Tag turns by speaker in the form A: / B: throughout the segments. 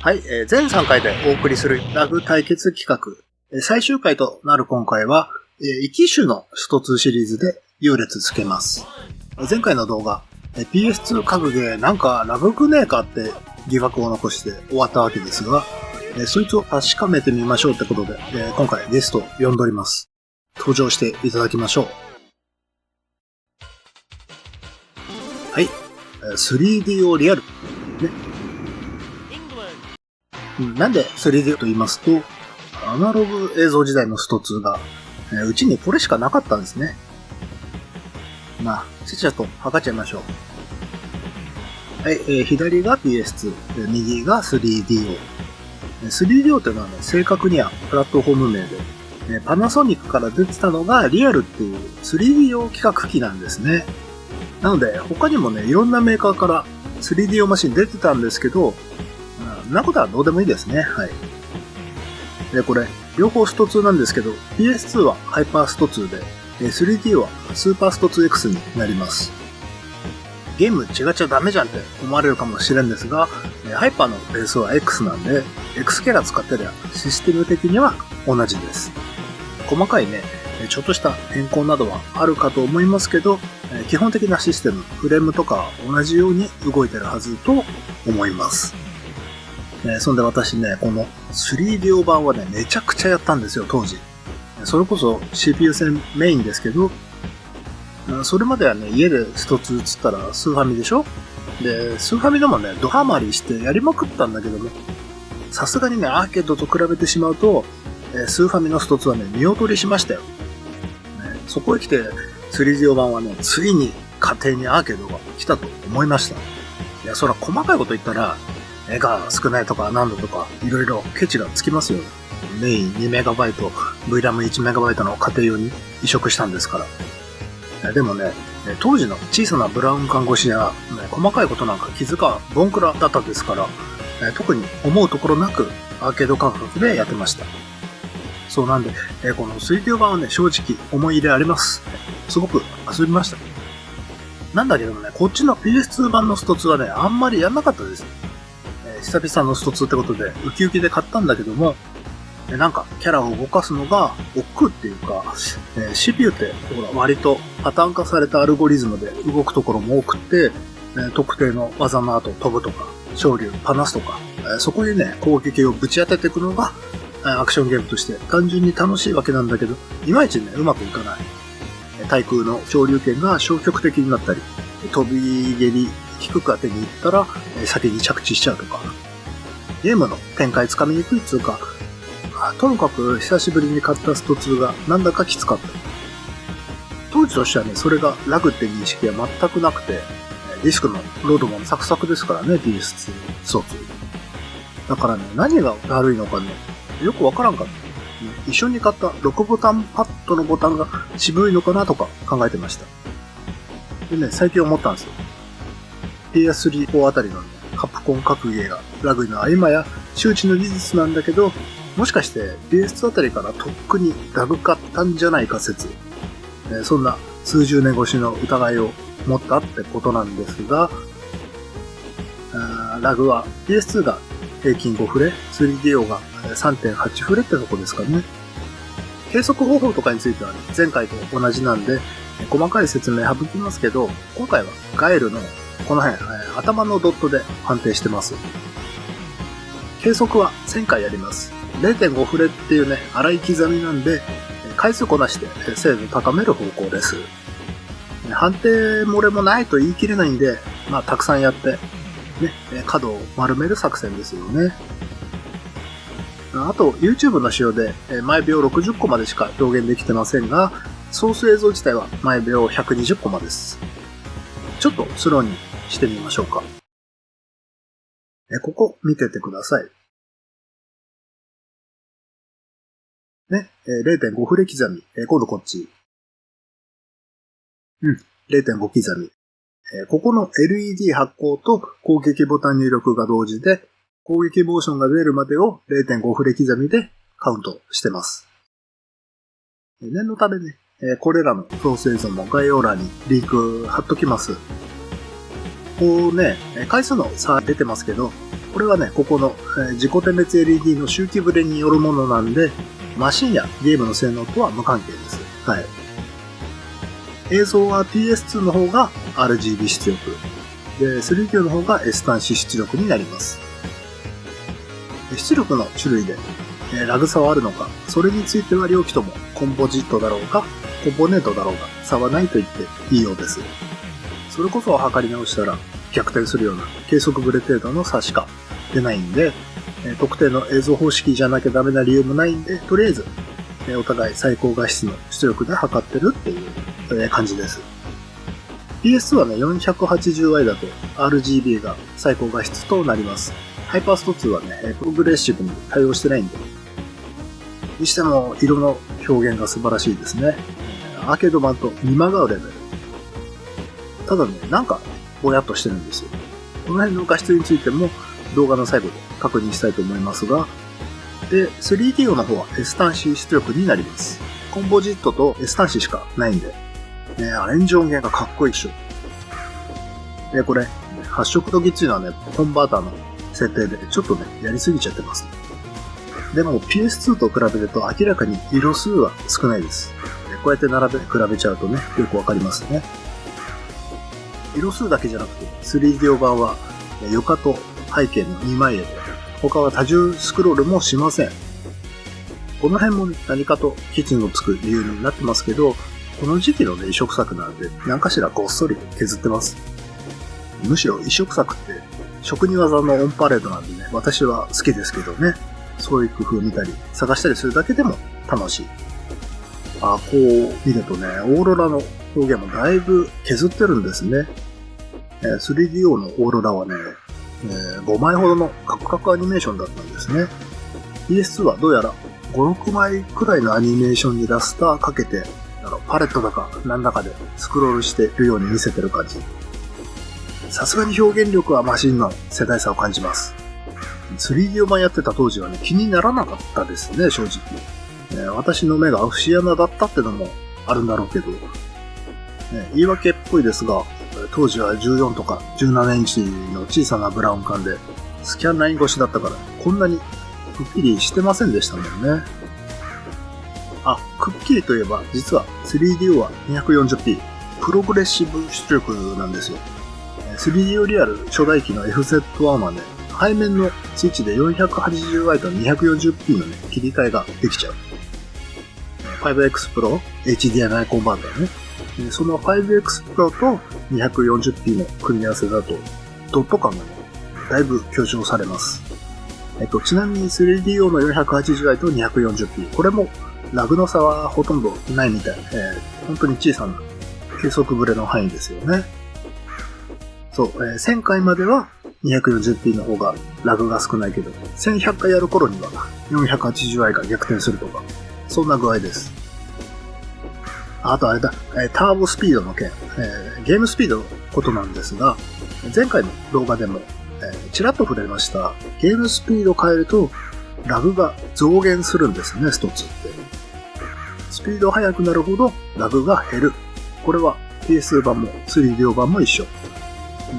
A: はい、全3回でお送りするラグ対決企画。最終回となる今回は、異機種のスト2シリーズで優劣つけます。前回の動画、PS2 格ゲーなんかラグくねえかって疑惑を残して終わったわけですが、そいつを確かめてみましょうってことで、今回ゲストを呼んでおります。登場していただきましょう。はい、3DO リアル。ね。なんで 3D と言いますと、アナログ映像時代のスト2が、うちにこれしかなかったんですね。まあ、ちゃちゃと測っちゃいましょう。はい、左が PS2、右が 3DO。3DO というのはね、正確にはプラットフォーム名で、パナソニックから出てたのがリアルっていう 3DO 規格機なんですね。なので、他にもね、いろんなメーカーから 3DO マシン出てたんですけど、そんなことはどうでもいいですね。はい。で、これ、両方スト2なんですけど、PS2 はハイパースト2で、3D はスーパースト 2X になります。ゲーム違っちゃダメじゃんって思われるかもしれんですが、ハイパーのベースは X なんで、X キャラ使ってりゃシステム的には同じです。細かいね、ちょっとした変更などはあるかと思いますけど、基本的なシステム、フレームとか同じように動いてるはずと思います。そんで私ね、この 3DO 版はね、めちゃくちゃやったんですよ、当時。それこそ CPU 戦メインですけど、それまではね、家でスト2つったらスーファミでしょ？で、スーファミでもね、ドハマりしてやりまくったんだけども、さすがにね、アーケードと比べてしまうと、スーファミのスト2はね、見劣りしましたよ。そこへ来て、3DO 版はね、ついに家庭にアーケードが来たと思いました。いや、そら細かいこと言ったら、絵が少ないとか何度とか、いろいろケチがつきますよ。メイン 2MB、VRAM1MB の家庭用に移植したんですから。でもね、当時の小さなブラウン看護師や、細かいことなんか気づかボンクラだったですから、特に思うところなくアーケード感覚でやってました。そうなんで、この 3DO 版はね、正直思い入れあります。すごく遊びました。なんだけどもね、こっちの PS2 版のスト2はね、あんまりやんなかったです。久々のスト2ってことで、ウキウキで買ったんだけども、なんかキャラを動かすのが億劫っていうか、CPU ってほら割とパターン化されたアルゴリズムで動くところも多くって、特定の技の後飛ぶとか、昇竜、パナスとか、そこにね、攻撃をぶち当てていくのが、アクションゲームとして単純に楽しいわけなんだけど、いまいちね、うまくいかない。対空の昇竜拳が消極的になったり、飛び蹴り低く当てに行ったら、先に着地しちゃうとか、ゲームの展開つかみにくいっつうか、とにかく久しぶりに買ったスト2がなんだかきつかった。当時としてはね、それがラグって認識は全くなくて、ディスクのロードもサクサクですからね、PS2 スト2。だからね、何が悪いのかね、よくわからんかった。一緒に買った6ボタンパッドのボタンが渋いのかなとか考えてました。でね、最近思ったんですよ。PS3 4あたりのね、カプコン格ゲーがラグのは今や周知の事実なんだけど、もしかして PS2 あたりからとっくにラグ化ったんじゃないか説、そんな数十年越しの疑いを持ったってことなんですが、ラグは PS2 が平均5フレ、3DO が 3.8 フレってとこですかね。計測方法とかについては、ね、前回と同じなんで、細かい説明省きますけど、今回はガイルのこの辺、頭のドットで判定してます。計測は1000回やります。0.5 フレっていうね、粗い刻みなんで、回数こなして精度高める方向です。判定漏れもないと言い切れないんで、まあたくさんやって、ね、角を丸める作戦ですよね。あと、YouTube の仕様で毎秒60コマでしか表現できてませんが、ソース映像自体は毎秒120コマです。ちょっとスローにしてみましょうか。ここ見ててください。ね、0.5 フレ刻み。今度こっち。0.5 刻み。ここの LED 発光と攻撃ボタン入力が同時で、攻撃モーションが出るまでを 0.5 フレ刻みでカウントしてます。念のためね、これらのソース映像も概要欄にリンク貼っときます。こうね、回数の差出てますけど、これはね、ここの自己点滅 LED の周期ブレによるものなんで、マシンやゲームの性能とは無関係です。はい。映像は PS2 の方が RGB 出力。で、3DO の方が S 端子出力になります。出力の種類で、ラグ差はあるのか、それについては両機ともコンポジットだろうが、コンポーネントだろうが差はないと言っていいようです。それこそ測り直したら逆転するような計測ブレ程度の差しか出ないんで、特定の映像方式じゃなきゃダメな理由もないんで、とりあえず、お互い最高画質の出力で測ってるっていう感じです。PS2 はね、480i だと RGB が最高画質となります。ハイパースト2はね、プログレッシブに対応してないんで。にしても、色の表現が素晴らしいですね。アーケード版と見まがうレベル。ただね、なんか、ぼやっとしてるんですよ。この辺の画質についても動画の最後で確認したいと思いますが、で、3DO の方は S 端子出力になります。コンポジットと S 端子しかないんで、アレンジ音源がかっこいいでしょ。で、これ、発色度きついのはね、コンバーターの設定でちょっとね、やりすぎちゃってます。でも PS2 と比べると明らかに色数は少ないです。こうやって比べちゃうとね、よくわかりますね。色数だけじゃなくて、3DO 版は床と背景の2枚絵で、他は多重スクロールもしません。この辺も、ね、何かとケチのつく理由になってますけど、この時期のね、移植作なんで、何かしらごっそり削ってます。むしろ移植作って職人技のオンパレードなんでね、私は好きですけどね、そういう工夫を見たり探したりするだけでも楽しい。こう見るとね、オーロラの表現もだいぶ削ってるんですね。3DO のオーロラはね、5枚ほどのカクカクアニメーションだったんですね。PS2 はどうやら5、6枚くらいのアニメーションにラスターかけて、パレットだかなんだかでスクロールしてるように見せてる感じ。さすがに表現力はマシンの世代差を感じます。3DO 版やってた当時はね、気にならなかったですね、正直。私の目が節穴だったってのもあるんだろうけど、言い訳っぽいですが、当時は14とか17インチの小さなブラウン管で、スキャンライン越しだったから、こんなにくっきりしてませんでしたもんね。くっきりといえば、実は 3DO は 240p、プログレッシブ出力なんですよ。3DO リアル初代機の FZ1 はね、背面のスイッチで 480i と 240p のね、切り替えができちゃう。5X Pro HDMI コンバーターね。その 5X Pro と 240p の組み合わせだと、ドット感がね、だいぶ強調されます。ちなみに 3DO の 480i と 240p、これもラグの差はほとんどないみたい。本当に小さな計測ブレの範囲ですよね。そう、1000回までは 240p の方がラグが少ないけど、1100回やる頃には 480i が逆転するとか、そんな具合です。あとあれだ、ターボスピードの件、ゲームスピードのことなんですが、前回の動画でも、ちらっと触れました、ゲームスピードを変えると、ラグが増減するんですね、スト2って。スピード速くなるほどラグが減る。これは PS2 版も 3DO 版も一緒。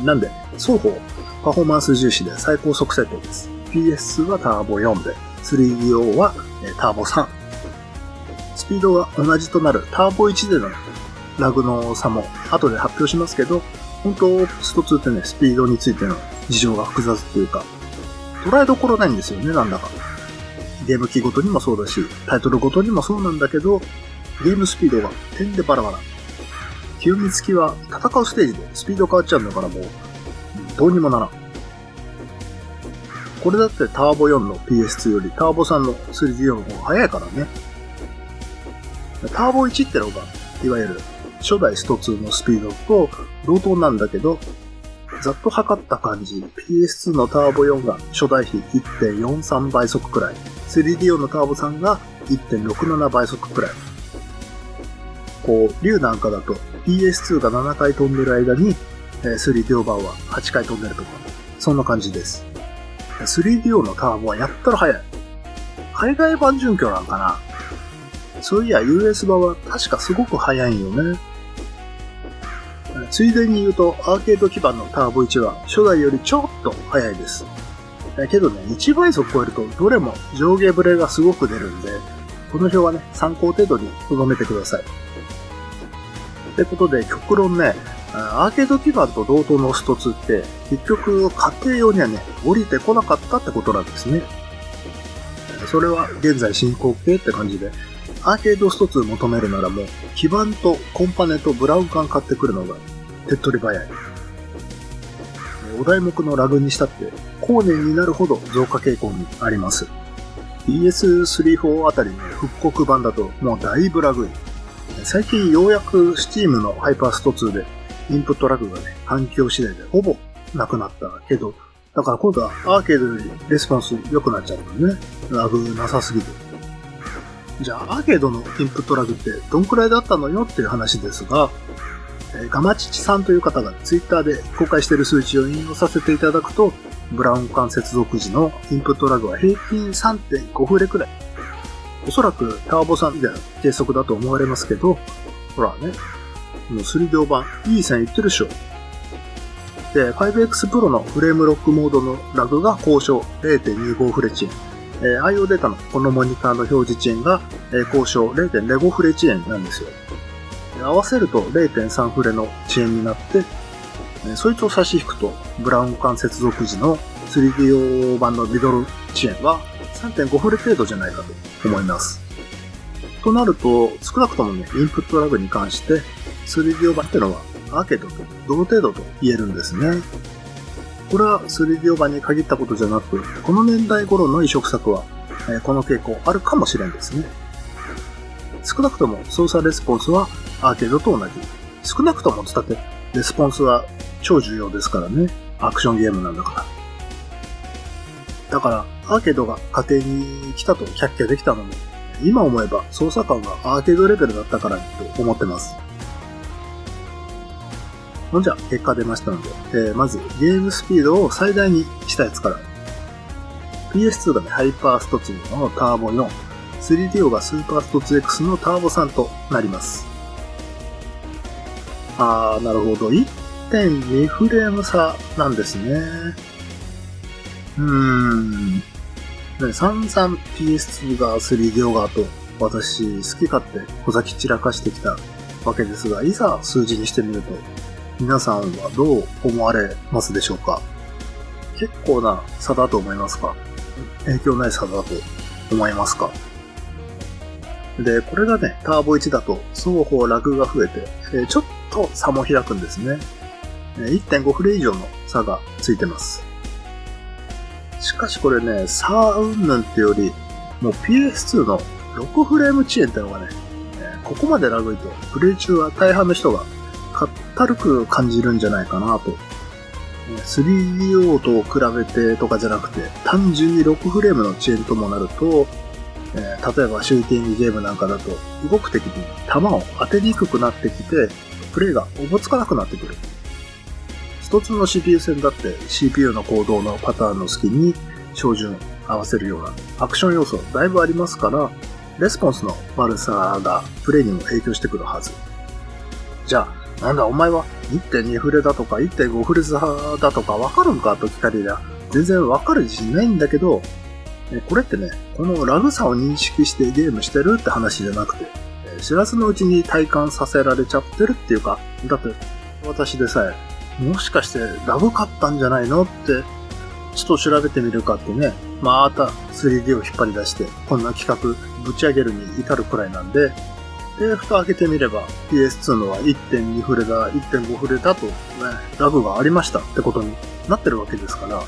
A: なんで、双方パフォーマンス重視で最高速設定です。PS2 はターボ4で、3DO はターボ3。スピードが同じとなるターボ1でのラグの差も後で発表しますけど、本当スト2ってね、スピードについての事情が複雑っていうか、捉えどころないんですよね、なんだか。ゲーム機ごとにもそうだし、タイトルごとにもそうなんだけど、ゲームスピードが点でバラバラ。極めつきは戦うステージでスピード変わっちゃうんだからもう、どうにもならん。これだってターボ4の PS2 よりターボ3の 3DO の方が速いからね。ターボ1ってのが、いわゆる初代スト2のスピードと同等なんだけど、ざっと測った感じ、PS2 のターボ4が初代比 1.43 倍速くらい、3DO のターボ3が 1.67 倍速くらい。こう、竜なんかだと PS2 が7回飛んでる間に 3DO 版は8回飛んでるとか、そんな感じです。3DO のターボはやったら速い。海外版準拠なんかな。そういや US 版は確かすごく速いんよね。ついでに言うとアーケード基板のターボ1は初代よりちょっと速いです。けどね、1倍速超えるとどれも上下ブレがすごく出るんで、この表はね、参考程度に留めてください。ってことで、極論ね、アーケード基盤と同等のスト2って、結局家庭用にはね、降りてこなかったってことなんですね。それは現在進行形って感じで、アーケードスト2求めるならもう、基盤とコンパネとブラウン管買ってくるのが手っ取り早い。お題目のラグにしたって、後年になるほど増加傾向にあります。PS3、4あたりの復刻版だともうだいぶラグい。最近ようやく Steam のハイパースト2でインプットラグがね、環境次第でほぼなくなったけど、だから今度はアーケードよりレスポンス良くなっちゃうのね。ラグなさすぎて。じゃあアーケードのインプットラグってどんくらいだったのよっていう話ですが、ガマチチさんという方がツイッターで公開している数値を引用させていただくと、ブラウン管接続時のインプットラグは平均 3.5 フレくらい。おそらくターボさんで計測だと思われますけど、ほらね、もう3両版いい線いってるでしょ。で、5X Pro のフレームロックモードのラグが高渉 0.25 フレ遅延。IO データのこのモニターの表示遅延が高渉 0.05 フレ遅延なんですよ。合わせると 0.3 フレの遅延になって、そいつを差し引くと、ブラウン管接続時の 3D 用版のミドル遅延は 3.5 フレ程度じゃないかと思います。となると、少なくともね、インプットラグに関して 3D 用版ってのはアーケードと同程度と言えるんですね。これは 3D 用版に限ったことじゃなく、この年代頃の移植作は、この傾向あるかもしれんですね。少なくとも操作レスポンスはアーケードと同じ。少なくともつってレスポンスは超重要ですからね。アクションゲームなんだから。だからアーケードが家庭に来たと百景できたのも、今思えば操作感がアーケードレベルだったからと思ってます。ほんじゃ結果出ましたので、まずゲームスピードを最大にしたやつから。PS2 がね、ハイパースト2のターボ4、3DO がスーパースト 2X のターボ3となります。なるほど。1.2 フレーム差なんですね。散々 PS2 が 3DO がと私好き勝手小崎散らかしてきたわけですが、いざ数字にしてみると皆さんはどう思われますでしょうか。結構な差だと思いますか？影響ない差だと思いますか？で、これがね、ターボ1だと双方ラグが増えて、ちょっと差も開くんですね。1.5 フレ以上の差がついてます。しかしこれね、差云々ってより、もう PS2 の6フレーム遅延ってのがね、ここまでラグいと、プレイ中は大半の人がかったるく感じるんじゃないかなと。3DO と比べてとかじゃなくて、単純に6フレームの遅延ともなると、例えばシューティングゲームなんかだと動く敵に弾を当てにくくなってきてプレイがおぼつかなくなってくる。一つの CPU 線だって CPU の行動のパターンの隙に照準合わせるようなアクション要素だいぶありますから、レスポンスの悪さがプレイにも影響してくるはず。じゃあなんだお前は 1.2 フレだとか 1.5 フレ差だとかわかるんかと聞かれりゃ全然わかる自信ないんだけど、これってね、このラグ差を認識してゲームしてるって話じゃなくて、知らずのうちに体感させられちゃってるっていうか、だって私でさえ、もしかしてラグ買ったんじゃないのって、ちょっと調べてみるかってね、また 3D を引っ張り出して、こんな企画ぶち上げるに至るくらいなんで、で、蓋開けてみれば PS2 のは 1.2 フレだ、1.5 フレだとね、ラグがありましたってことになってるわけですから、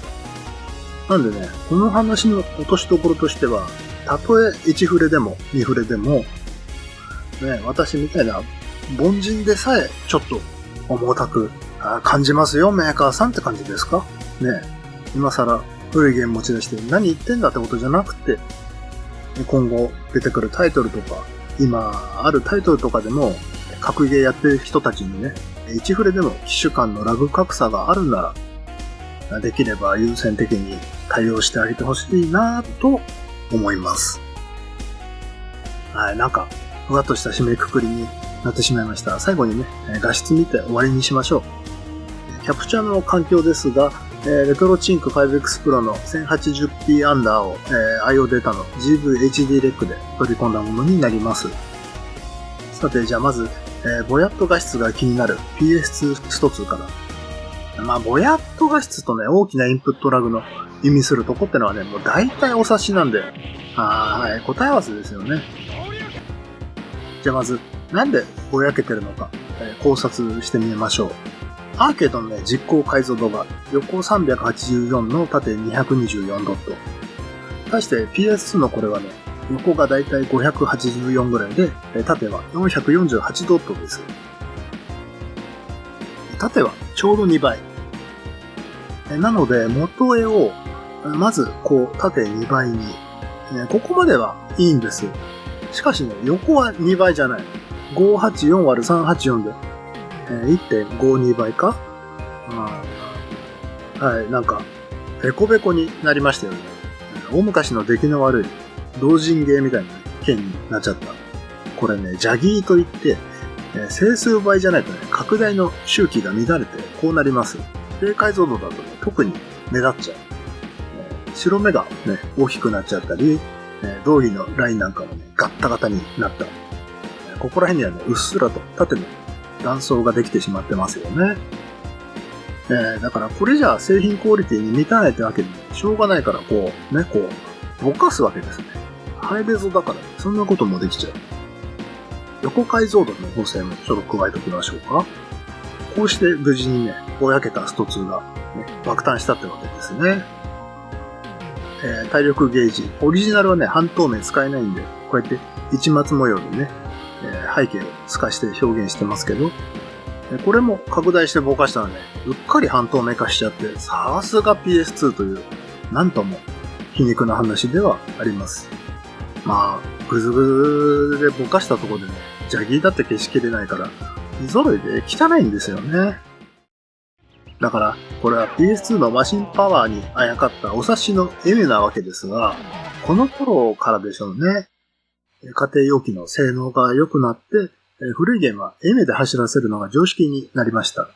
A: なんでね、この話の落としどころとしては、たとえ1フレでも2フレでも、ね、私みたいな凡人でさえちょっと重たく感じますよ、メーカーさんって感じですかね。今更古いゲーム持ち出して何言ってんだってことじゃなくて、今後出てくるタイトルとか、今あるタイトルとかでも、格ゲーやってる人たちにね、1フレでも機種間のラグ格差があるなら、できれば優先的に対応してあげてほしいなと思います。はい、なんかふわっとした締めくくりになってしまいました。最後にね、画質見て終わりにしましょう。キャプチャーの環境ですが、レトロチンク 5X Pro の 1080p アンダーを、IO データの GVHD レックで取り込んだものになります。さて、じゃあまず、ボヤット画質が気になる PS2 スト2から。ボヤット画質とね、大きなインプットラグの意味するとこってのはね、もう大体お察しなんで、はい、答え合わせですよね。じゃあまず、なんでぼやけてるのか、考察してみましょう。アーケードのね、実行解像度が横384の縦224ドット。対して PS2 のこれはね、横がだいたい584ぐらいで、縦は448ドットです。縦はちょうど2倍。なので、元絵を、まず、縦2倍に。ここまではいいんです。しかしね、横は2倍じゃない。584÷384で、1.52 倍か？はい、なんか、ペコペコになりましたよね。大昔の出来の悪い、同人芸みたいな剣になっちゃった。これね、ジャギーといって、整数倍じゃないとね、拡大の周期が乱れてこうなります。低解像度だとね、特に目立っちゃう。白目がね、大きくなっちゃったり、道着のラインなんかもね、ガッタガタになった。ここら辺にはね、うっすらと縦の断層ができてしまってますよね。だからこれじゃ製品クオリティに満たないってわけでしょうがないからぼかすわけですね。ハイレゾだから、ね、そんなこともできちゃう。横解像度の補正もちょっと加えておきましょうか。こうして無事にね、ぼやけたスト2が、ね、爆誕したってわけですね。体力ゲージ。オリジナルはね、半透明使えないんで、こうやって一末模様でね、背景を透かして表現してますけど、これも拡大してぼかしたらね、うっかり半透明化しちゃって、さすが PS2 という、なんとも皮肉な話ではあります。ぐずぐずでぼかしたところでね、ジャギーだって消しきれないから、揃いで汚いんですよね。だから、これは PS2 のマシンパワーにあやかったお察しのエメなわけですが、この頃からでしょうね。家庭用機の性能が良くなって、古いゲームはエメで走らせるのが常識になりました。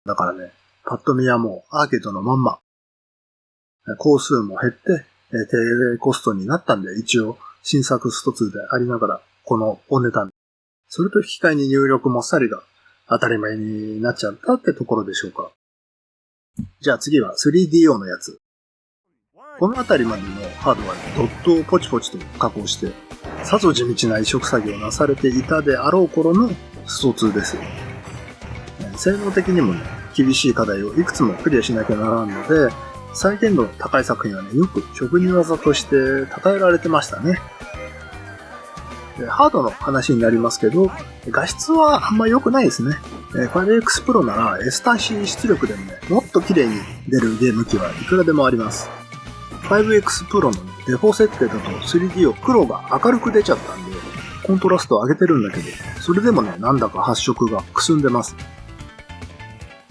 A: だからね、パッと見はもうアーケードのまんま。工数も減って、低コストになったんで、一応新作スト2でありながら、このお値段。それと引き換えに入力もっさりが当たり前になっちゃったってところでしょうか。じゃあ次は 3DO のやつ。このあたりまでのハードはドットをポチポチと加工して、さぞ地道な移植作業をなされていたであろう頃のスト2です。性能的にもね、厳しい課題をいくつもクリアしなきゃならんので、再現度の高い作品はね、よく職人技として称えられてましたね。ハードの話になりますけど、画質はあんま良くないですね。5X Pro なら S 端子出力でもね、もっと綺麗に出るゲーム機はいくらでもあります。5X Pro の、ね、デフォ設定だと 3D を黒が明るく出ちゃったんで、コントラストを上げてるんだけど、それでもね、なんだか発色がくすんでます。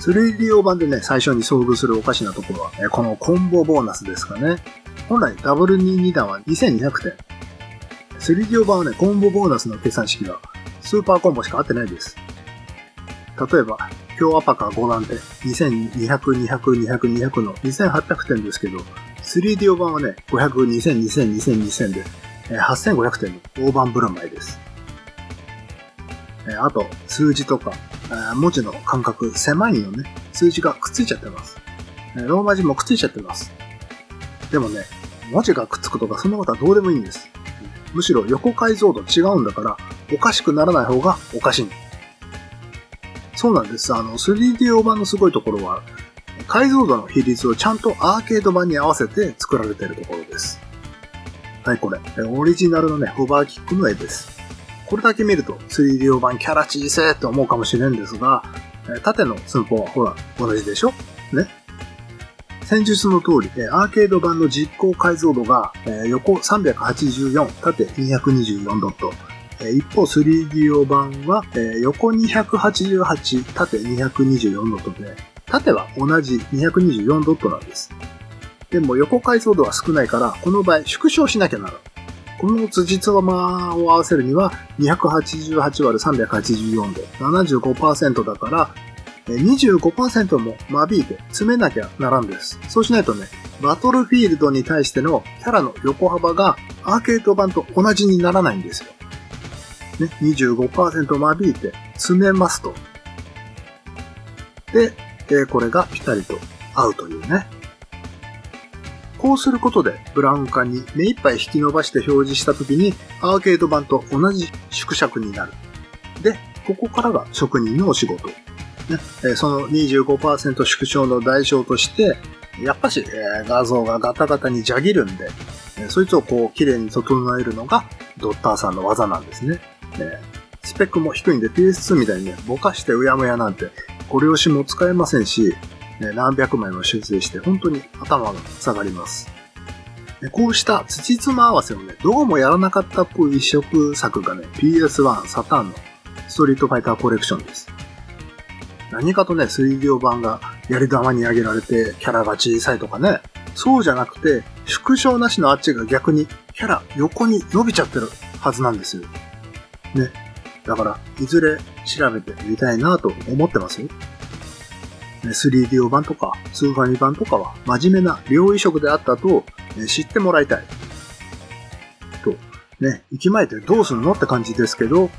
A: 3D 版でね、最初に遭遇するおかしなところは、このコンボボーナスですかね。本来ダブル22弾は2200点。3D 版はね、コンボボーナスの計算式がスーパーコンボしか合ってないです。例えば、強アパカ5段で2200、200、200、200の2800点ですけど、3D 版はね、500、2000、2000、2000、2000で、8500点の大盤ブラマイです。あと、数字とか、文字の間隔狭いのね、数字がくっついちゃってます。ローマ字もくっついちゃってます。でもね、文字がくっつくとかそんなことはどうでもいいんです。むしろ横解像度違うんだから、おかしくならない方がおかしい。そうなんです。3D 版のすごいところは、解像度の比率をちゃんとアーケード版に合わせて作られているところです。はい、これ、オリジナルのね、ホバーキックの絵です。これだけ見ると 3D 版キャラ小せーって思うかもしれんですが、縦の寸法はほら、同じでしょね。先述の通り、アーケード版の実行解像度が横384、縦224ドット。一方 3D 版は横288、縦224ドットで、縦は同じ224ドットなんです。でも横解像度は少ないから、この場合縮小しなきゃならん。この辻褄を合わせるには 288÷384 で 75% だから、25% も間引いて詰めなきゃならんです。そうしないとね、バトルフィールドに対してのキャラの横幅がアーケード版と同じにならないんですよ。ね、25% 間引いて詰めますと。で、これがピタリと合うというね。こうすることでブラウン管に目いっぱい引き伸ばして表示したときにアーケード版と同じ縮尺になる。で、ここからが職人のお仕事。ね、その 25% 縮小の代償として、やっぱし、画像がガタガタにじゃぎるんで、そいつをこう綺麗に整えるのがドッターさんの技なんですね。スペックも低いんで PS2 みたいにね、ぼかしてうやむやなんてご了承も使えませんし、何百枚も修正して本当に頭が下がります。こうした土妻合わせをね、どうもやらなかったっぽい移植作がね、PS1 サターンのストリートファイターコレクションです。何かとね、3DO 版がやり玉に上げられてキャラが小さいとかね、そうじゃなくて縮小なしのあっちが逆にキャラ横に伸びちゃってるはずなんですよ。ね。だから、いずれ調べてみたいなと思ってますよ。3DO 版とか、スーファミ版とかは真面目な両移植であったと知ってもらいたい。と、ね、行き前でどうすんのって感じですけど、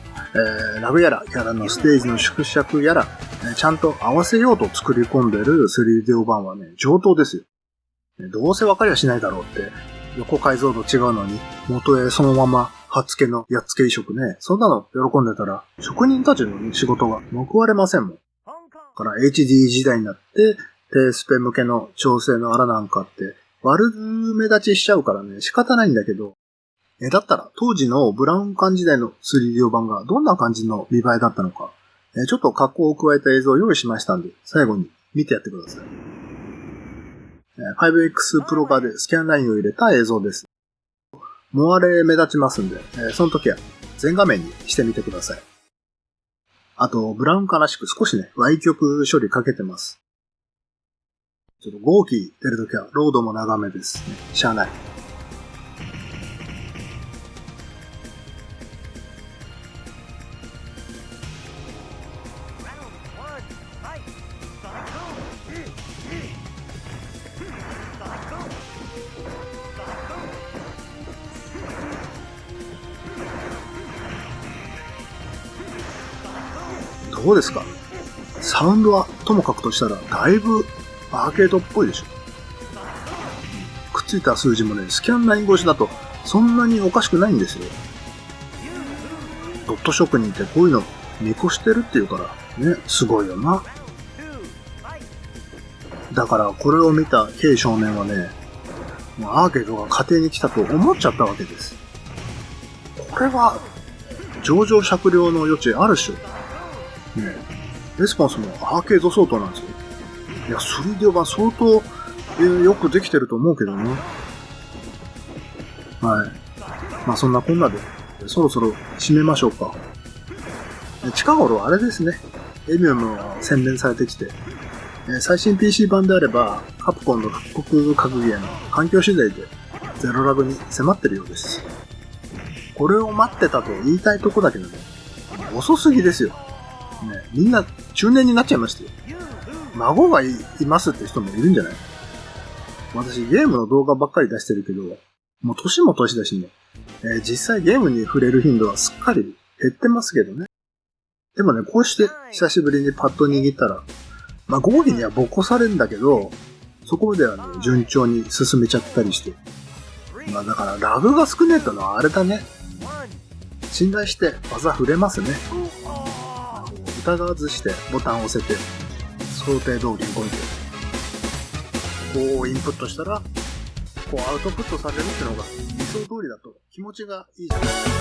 A: ラグやらキャラのステージの縮尺やら、ちゃんと合わせようと作り込んでる 3DO 版はね、上等ですよ。どうせ分かりはしないだろうって、横解像度違うのに、元へそのまま貼っ付けのやっつけ移植ね、そんなの喜んでたら、職人たちの仕事が報われませんもん。だから HD 時代になって、低スペ向けの調整の荒なんかって、悪目立ちしちゃうからね、仕方ないんだけど、だったら当時のブラウン管時代の 3DO 版がどんな感じの見栄えだったのか、ちょっと加工を加えた映像を用意しましたんで、最後に見てやってください。5X プロ化でスキャンラインを入れた映像です。モアレ目立ちますんで、その時は全画面にしてみてください。あと、ブラウン管らしく少しね、歪曲処理かけてます。ちょっと合気出るときはロードも長めですね。しゃあない。どうですか？サウンドはともかくとしたらだいぶアーケードっぽいでしょ。くっついた数字もね、スキャンライン越しだとそんなにおかしくないんですよ。ドット職人ってこういうの見越してるっていうからね、すごいよな。だからこれを見た K 少年はね、アーケードが家庭に来たと思っちゃったわけです。これは上場酌量の余地あるっしょ。ね、レスポンスもアーケード相当なんですよ。いや、3D 版相当、よくできてると思うけどね。はい。まあそんなこんなで、そろそろ締めましょうか。近頃あれですね。エミュームが洗練されてきて、最新 PC 版であれば、カプコンの復刻格ゲーの環境次第でゼロラグに迫ってるようです。これを待ってたと言いたいとこだけどね、遅すぎですよ。ね、みんな中年になっちゃいましたよ。孫がいますって人もいるんじゃない？私ゲームの動画ばっかり出してるけど、もう年も年だしね、実際ゲームに触れる頻度はすっかり減ってますけどね。でもね、こうして久しぶりにパッド握ったら、まあ合議にはボコされるんだけど、そこではね、順調に進めちゃったりして。まあだからラグが少ねえってのはあれだね。信頼して技触れますね。疑わずしてボタンを押せて想定通り動いてこうインプットしたらこうアウトプットされるってのが理想通りだと気持ちがいいじゃないですか。